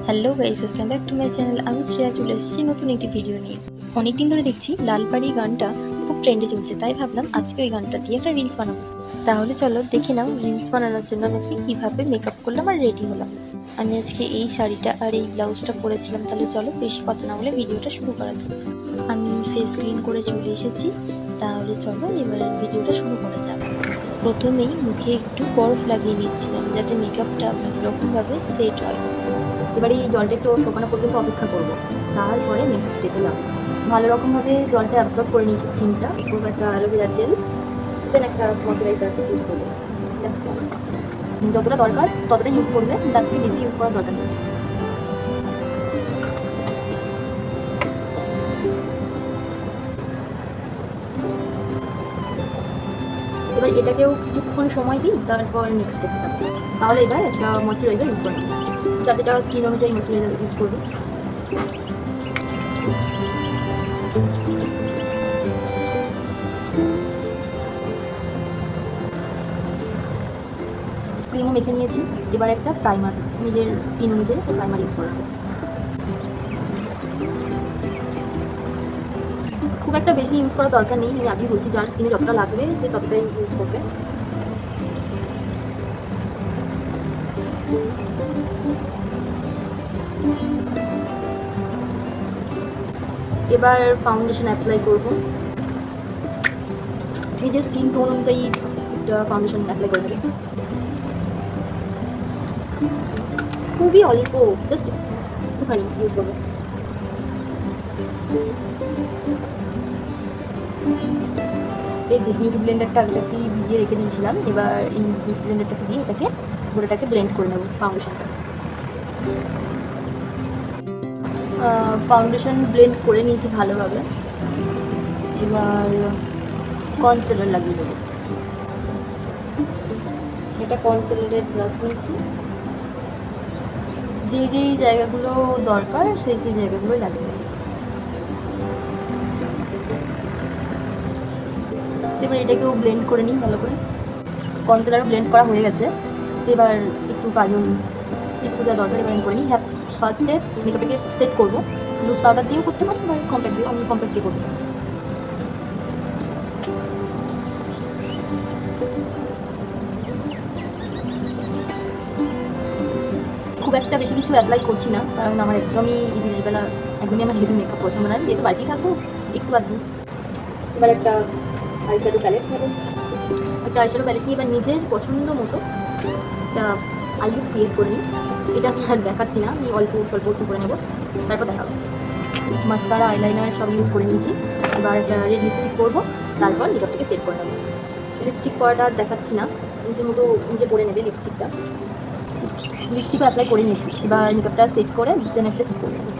Hello guys, welcome back to my channel. আমি শ্রেয়া চলে এসেছি নতুন একটি ভিডিও নিয়ে। অনেকদিন ধরে দেখছি লালপাড়ি গানটা খুব ট্রেন্ডে চলছে, তাই ভাবলাম আজকে ওই গানটা দিয়ে একটা রিলস বানাবো। তাহলে চলো দেখে নাও রিলস বানানোর জন্য আমি আজকে কীভাবে মেকআপ করলাম আর রেডি হলাম। আমি আজকে এই শাড়িটা আর এই ব্লাউজটা পরেছিলাম। তাহলে চলো বেশি কথা না বলে ভিডিওটা শুরু করা যাক। আমি ফেস ক্লিন করে চলে এসেছি। তাহলে চলো এবারে ভিডিওটা শুরু করা যাক। প্রথমেই মুখে একটু বরফ লাগিয়ে নিচ্ছিলাম যাতে মেকআপটা ভালো রকমভাবে সেট হয়। এবারে এই জলটা একটু শুকানো পর্যন্ত অপেক্ষা করবো, তারপরে নেক্সট স্টেপে যাবো। ভালো রকমভাবে জলটা অ্যাবসর্ব করে নিয়েছি স্কিনটা। করবো একটা অ্যালোভেরা জেল, দেন একটা ময়শ্চারাইজার ইউজ করবো। যতটা দরকার ততটা ইউজ করবে, তার থেকে বেশি ইউজ করার দরকার নেই। এবার এটাকেও কিছুক্ষণ সময় দিই, তারপর নেক্সট স্টেপে যাবো। তাহলে এবার একটা ময়শ্চারাইজার ইউজ করবো, যাতে স্কিন অনুযায়ী ময়শ্চারাইজার ইউজ করবো। ক্রিমও মেখে নিয়েছি। এবার একটা প্রাইমার, নিজের স্কিন অনুযায়ী প্রাইমার ইউজ করবো। খুব একটা বেশি ইউজ করার দরকার নেই, আমি আগেই বলছি যার স্কিনে যতটা লাগবে সে ততটাই ইউজ করবে। এবার ফাউন্ডেশন অ্যাপ্লাই করবো। নিজের স্কিন টোন অনুযায়ী একটা ফাউন্ডেশন অ্যাপ্লাই করে নেবে। খুবই অল্প, জাস্ট একটুখানি ইউজ করবো। এই যে বিউটি ব্লেন্ডারটা আগেই ভিজিয়ে রেখে দিয়েছিলাম, এবার এই বিউটি ব্লেন্ডারটাকে দিয়ে এটাকে পুরোটাকে ব্লেন্ড করে নেব ফাউন্ডেশনটা। ফাউন্ডেশন ব্লেন্ড করে নিয়েছি ভালোভাবে। এবার কনসিলার লাগিয়ে দেবো। এটা কনসিলারের ব্রাশ নিয়েছি, যে যেই জায়গাগুলো দরকার সেই জায়গাগুলোই লাগিয়ে দেবো। এবার এটাকেও ব্লেন্ড করে নিই ভালো করে। কনসিলারও ব্লেন্ড করা হয়ে গেছে। এবার একটু কাজল, একটু যা দরকার এবার করে নিই। ফার্স্টে মেকআপটাকে সেট করবো। লুজ পাউডার দিয়েও করতে পারি, এবার কম্প্যাক্ট দিয়েও, আমি কম্প্যাক্ট দিয়ে করবো। খুব একটা বেশি কিছু অ্যাপ্লাই করছি না, কারণ আমার একদমই দিনের বেলা একদমই আমার হেভি মেকআপ পছন্দ না, যেহেতু বাড়িতেই থাকবো একটু আধটু। এবার একটা আইশ্যাডো প্যালেট নেবো। একটা আইশ্যাডো প্যালেট নিয়ে এবার নিজের পছন্দ মতো একটা আইলুক ক্রিয়েট করে নিই। এটা আমি আর দেখাচ্ছি না, আমি অল্প স্বল্প একটু করে নেবো, তারপর দেখা হচ্ছে। মাস্কারা, আইলাইনার সব ইউজ করে নিয়েছি। এবার রেড লিপস্টিক করবো, তারপর মেকআপটাকে সেট করে নেবো। লিপস্টিক করাটা আর দেখাচ্ছি না, নিজের মতো নিজে পরে নেবে লিপস্টিকটা। লিপস্টিকও অ্যাপ্লাই করে নিয়েছি। এবার মেকআপটা সেট করে দেন একটা ঠিক করে নেবো।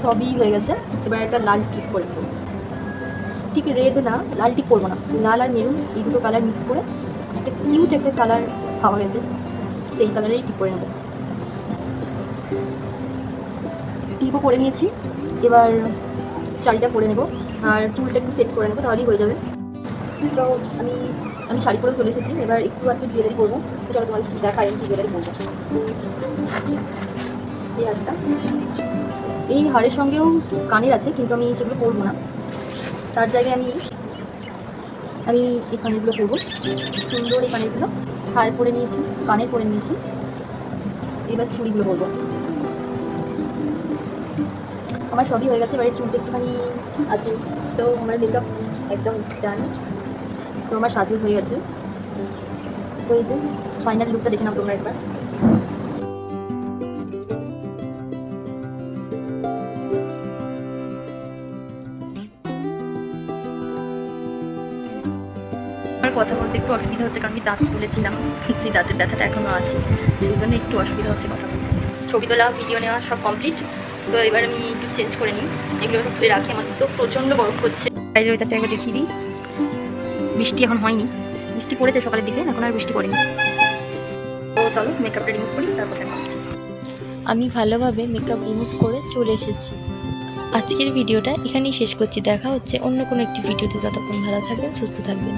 সবই হয়ে গেছে। এবার একটা লাল টিপ করে নেবো। ঠিক রেড না, লাল টিপ করবো না, লাল আর মেরুন এই দুটো কালার মিক্স করে একটা কিউট একটা কালার পাওয়া গেছে, সেই কালারেই টিপ করে নেবো। টিপও করে নিয়েছি। এবার শাড়িটা পরে নেবো আর চুলটা একটু সেট করে নেবো, তাহলেই হয়ে যাবে। তো আমি শাড়ি পরেও চলে এসেছি। এবার একটু জুয়েলারি করবো। চলো তোমাদের দেখাই আমি কি জুয়েলারি করবো। এই হারটা, এই হারের সঙ্গেও কানের আছে, কিন্তু আমি সেগুলো পরবো না। তার জায়গায় আমি এই কানেরগুলো পরবো। সুন্দর এই কানেরগুলো হার পরে নিয়েছি, কানের পরে নিয়েছি। এবার চুড়িগুলো পরবো। আমার সবই হয়ে গেছে। এবারে চুলটা একটুখানি আছে, তো আমার মেকআপ একদম ডান। তো আমার সাজে হয়ে গেছে। তো এই যে ফাইনাল লুকটা দেখে নাও তোমরা একবার। আমার কথা বলতে একটু অসুবিধা হচ্ছে, কারণ আমি দাঁত তুলেছিলাম, সেই দাঁতের ব্যথাটা এখনও আছে, সেই জন্য একটু অসুবিধা হচ্ছে কথা বলতে। ছবি তোলা, ভিডিও নেওয়া সব কমপ্লিট। তো এবার আমি একটু চেঞ্জ করে নিই, এগুলো একটু খুলে রাখি। আমার তো প্রচণ্ড গরম হচ্ছে। বাইরের ওয়েদারটা একবার দেখিয়ে দিই। বৃষ্টি এখন হয়নি, বৃষ্টি পড়েছে সকালের দিকে, এখন আর বৃষ্টি পড়েনি। তো চলো মেকআপটা রিমুভ করি, তারপর দেখা হচ্ছে। আমি ভালোভাবে মেকআপ রিমুভ করে চলে এসেছি। আজকের ভিডিওটা এখানেই শেষ করছি। দেখা হচ্ছে অন্য কোনো একটি ভিডিওতে। ততক্ষণ ভালো থাকবেন, সুস্থ থাকবেন।